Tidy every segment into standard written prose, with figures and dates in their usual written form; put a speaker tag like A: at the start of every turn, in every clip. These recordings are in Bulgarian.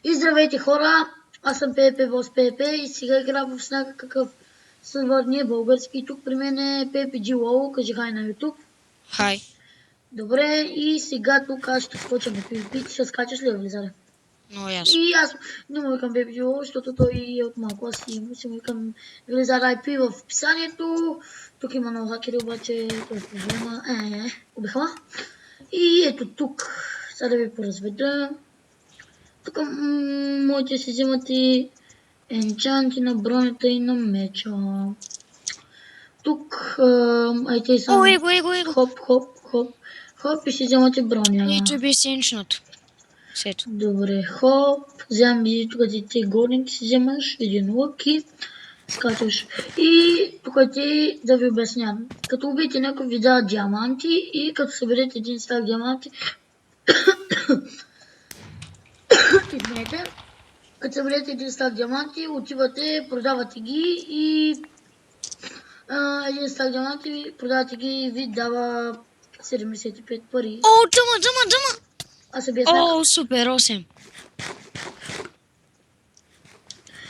A: И здравейте хора, аз съм Пепе Бос Пепе и сега играм в някакъв сървър, не е български. И тук при мен е Пепе Джи Лоло, кажи хай на YouTube.
B: Хай.
A: Добре, и сега тук аз ще скоча на PvP, ти ще скачаш ли, Влизаре?
B: Но и аз.
A: И аз не му викам Пепе Джи Лоло, защото той е от малко, аз и му си му викам Влизаре IP в описанието. Тук има много хакери, обаче той е проблема. Убиха ма. И ето тук, сега да ви поразведа. Тук можете да си вземат и енчанти на бронята и на меча. Тук те са
B: Его.
A: хоп и си вземате броня.
B: И че би си енчнат. Сето.
A: Добре, хоп, вземам и тук ти горните си вземаш, един лъки, скачаш. И тук ти да ви обяснявам. Като убиете някой ви дава диаманти и като съберете един стак диаманти, извинете, като съберете един стак диаманти, отивате, продавате ги и един стак диаманти, продавате ги и ви дава 75 пари.
B: О, джама!
A: Аз се бия снак.
B: О, супер, 8.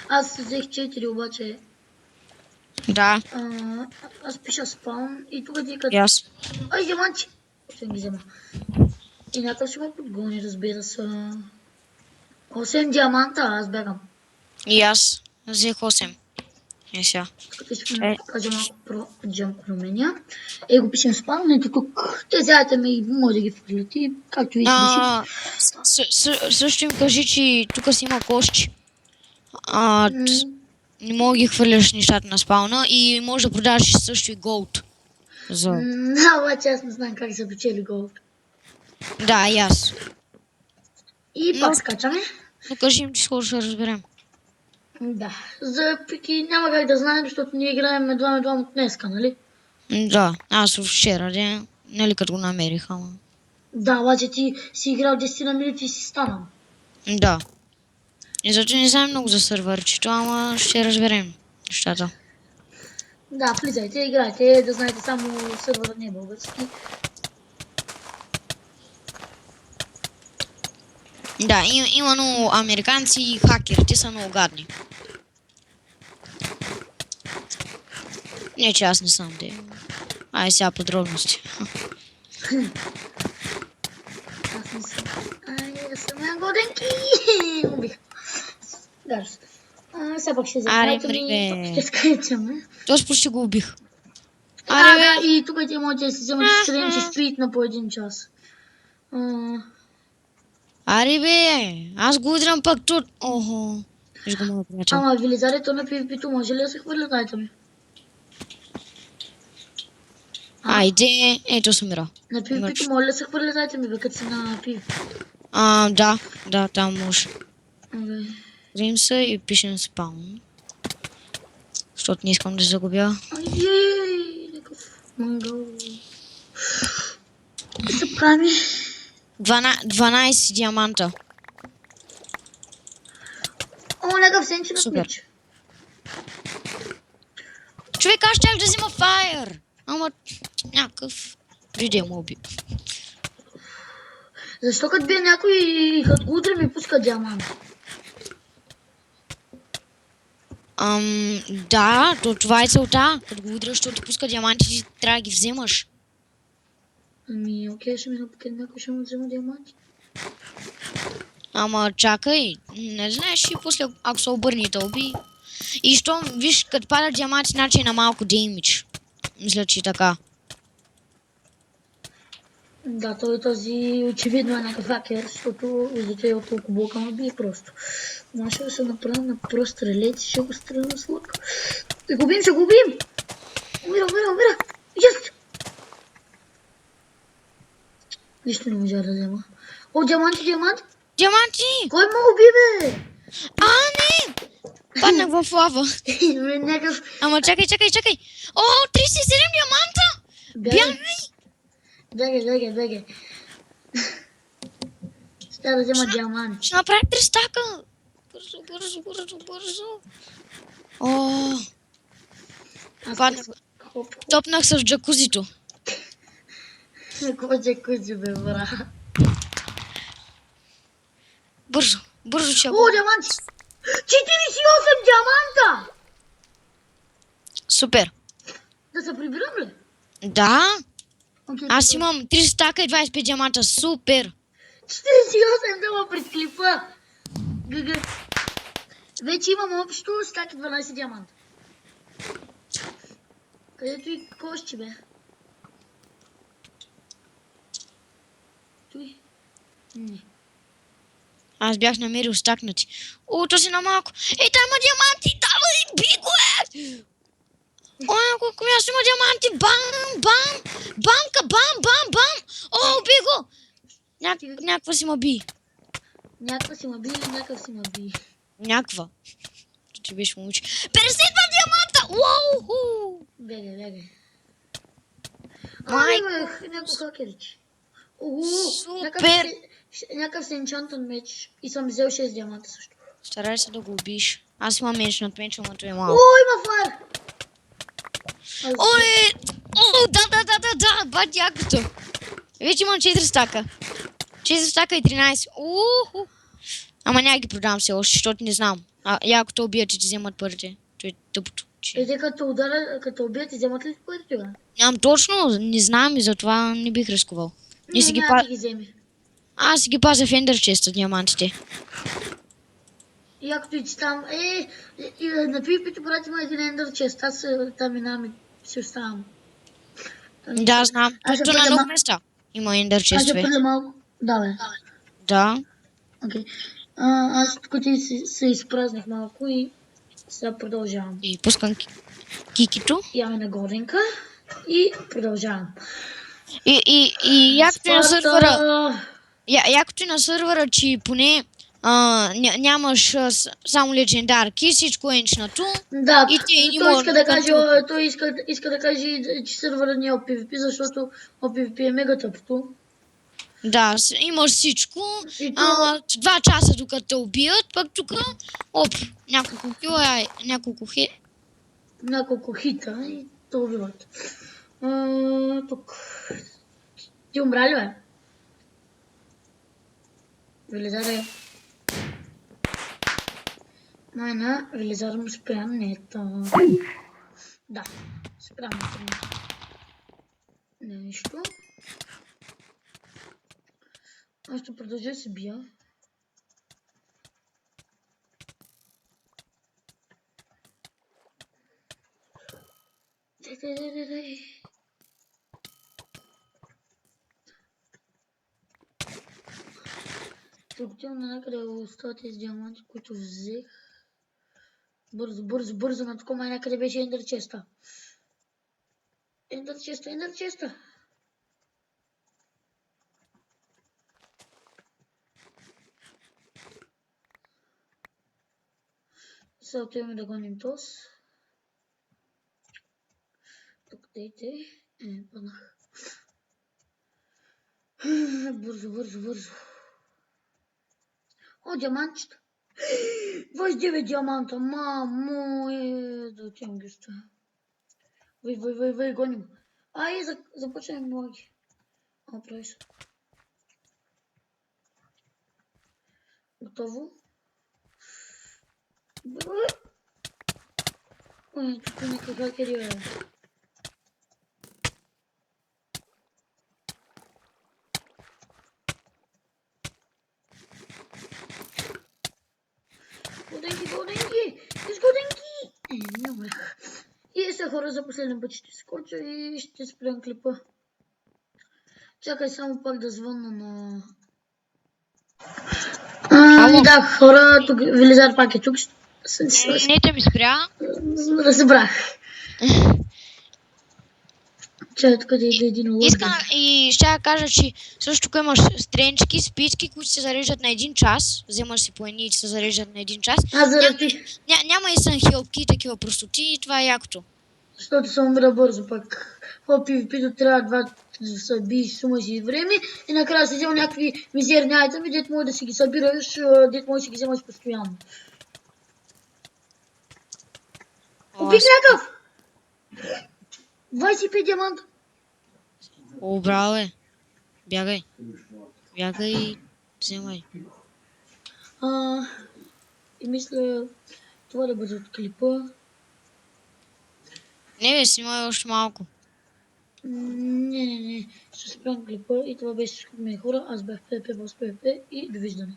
A: Аз взех 4 обаче.
B: Да.
A: Аз пиша спаун и тук ти като...
B: И аз.
A: Ай, диаманти! Ще ги взема. И някакъв ще ме подгони, разбира се. 8 диаманта, аз бегам.
B: И аз. Взех 8. И сега.
A: Тук ще ми покажа малко про джамп промения. Го пишем спаун, ето тук. Те заедно ми може да ги фърлят, както ви си.
B: Също им кажи, че тук си има кошчи. Не мога да ги хвърляш нещата на спауна и може да продаваш също и голд.
A: Да, обаче аз не знам как се печели голд.
B: Да, и аз.
A: И пак скачаме.
B: Но кажи им, че скоро ще разберем.
A: Да, за пики няма как да знаем, защото ние играем едва от днеска, нали?
B: Да, аз вчера, нали като го намерих, ама.
A: Да, обаче ти си играл 10 на минути и си станал.
B: Да. И зато не знаем много за сървърчето, ама ще разберем нещата.
A: Да, влизайте, играйте, да знаете само сървърът не е български.
B: Да, има много американци и хакери, те са много гадни. Не, че аз не съм, де. Ай, сега подробности.
A: Аз не съм. Аз съм годенки. Убих. Даже. Сега пак ще
B: Аре,
A: ми. Ще скайчаме.
B: Точно почти го убих.
A: Да, и тук ти можете да си вземате среден спит на по един час.
B: Аре бе, аз го удрям пак тут. Охо. Виж го моят приятел.
A: Ама вилизарето на PvP-то може ли да се хвърля дайте ми?
B: Айде, ето съм мира.
A: На PvP-то може ли да се хвърля дайте ми, бе, като си на PvP?
B: Да, там може. Рим се и пишем спаун. Защото не искам да загубя.
A: Ай, някакъв мангал. Съпка ми.
B: 12 диаманта.
A: О, някакъв сенчен ключ.
B: Човек, аз щях да взима файер. Ама някакъв преди му уби.
A: Защо като бие някой и като го утре ми пуска диамант?
B: Да, това е целта. Като го удряш, защото ти пуска диаманти, ти трябва да ги вземаш.
A: Окей, ще ми напъкне някой, ще му взема диаманти.
B: Ама чакай, не знаеш ли после, ако се обърни да уби. И щом, виж, като падат диаманти, значи на малко деймидж. Мисля, че така.
A: Да, той този очевидно е някакъв хакер, защото виждате от толкова блока ме бие просто. Може да се направя на прост стрелец и ще го стреля с лък. Ще губим! Умира! Yes! Нищо не можа да взема. О, диаманти!
B: Диаманти!
A: Кой ме уби, бе?
B: Не! Паднах в лава.
A: Някакъв...
B: Ама чакай. О, 37 диаманта! Бягай!
A: Бегай. Ще да взема диаманти.
B: Ще направим 3 стака. Бързо. О! Паднах. Топнах с джакузито.
A: Какво джакузи, бе, бра?
B: Бързо. Бързо ще
A: О, диаманти! 48 диаманта!
B: Супер.
A: Да се прибирам ли?
B: Да.
A: Окей,
B: Аз
A: добре.
B: имам 30 стака и 25 диаманта. Супер.
A: 48 дава пред клипа. ГГ. Вече имам общо стаки 12 диаманта. Където и кошче бе? Той? Не.
B: Аз бях намерил стакнати. О, то си на малко. Ей, там има диаманти. Давай, биго е. О, колко място има диаманти. Бам, бам. Бамка, бам, бам, бам. О, биго. Някаква си ма би.
A: Някаква си ма би или някакъв си ма би?
B: Някаква. Ти беше момиче. 52 диаманта. Уау.
A: Бегай, бегай.
B: Майко.
A: Имах някакво хакерич. Ого,
B: Супер.
A: някакъв си енчантен меч. И съм взел 6 диаманта също.
B: Старай се да го убиш. Аз имам меч над меча, но той е
A: О,
B: малко.
A: има фаер!
B: Оле! О, да, бати якото. Вече имам 4 стака. 4 стака и 13. Уху. Ама няма ги продавам все още, защото не знам. Якото убият и ти вземат парите. Това е тъпото.
A: Те като убият и вземат ли парите тогава?
B: Нямам точно, не знам и затова не бих рискувал.
A: Не,
B: си ги
A: няма
B: па-
A: да ги вземи.
B: Аз си ги пазя в ендър честа, диамантите.
A: И якото и че там, на PvP брат има един ендър чест, аз там минавам и си оставам.
B: Да, знам.
A: Аз ще
B: Тук на
A: бъда
B: много места има ендър
A: Аз ще
B: честове.
A: пърля малко. Да, бе.
B: Да.
A: Окей. Аз тук ти се изпразнах малко и сега продължавам.
B: И пускам кикито.
A: Яме на горенка и продължавам.
B: И якото на сървъра.
A: Спарта!
B: Якото на сървъра, че поне нямаш само легендарки, всичко е енчнато.
A: Да,
B: И ти не
A: той
B: може
A: иска да каже,
B: да
A: той иска да каже, че сървърът не е OPVP, защото OPVP е мега тъпто.
B: Да, имаш всичко.
A: И
B: 2 часа докато те убият, пък тук, оп, няколко кила,
A: няколко хита и те убиват. Тук. Ти умря ли, бе? Велизаре. Майна, Велизар му спря нета. Да, спря нета. Нещо. Аз ще продължа да се бия. Дай. Тук отивам на някъде оставя тези диаманти, които взех. Бързо, на такова някъде беше ендър честа. Ендър честа. Сега отиваме да гоним тос. Тук дайте. Паднах. Бързо. О, диамантчета. 29 диаманта, мамо, да отивам ги оставя. Вой, гоним. Започнем лаги. Прави се. Готово. Ой, тук е някакъв хакери, бе. Годенки! Не умрях. И сега хора за последен път ще скоча и ще спрям клипа. Чакай само пак да звънна на... И да, хора, тук Велизар пак е тук.
B: Не те ми спря.
A: Разбрах. Чай, тук да иде един лъд.
B: Искам и ще я кажа, че също тук имаш стренчки, спички, които се зареждат на 1 час. Вземаш си по едни и се зареждат на 1 час. Няма и сънхилки и такива простоти и това е якото.
A: Защото съм умира бързо пък. В PvP-то трябва да се биеш сума си време и накрая си взема някакви мизерни айтеми, дето може да си ги събираш, дето може да си ги вземаш постоянно. Купих някакъв! 25 диаманта.
B: О, браво е. Бягай, вземай.
A: И мисля това да бъде от клипа.
B: Не бе, снимай още малко.
A: Не. Ще спрям клипа и това беше всичко, ми хора. Аз бях ПП Бос ПП и довиждане.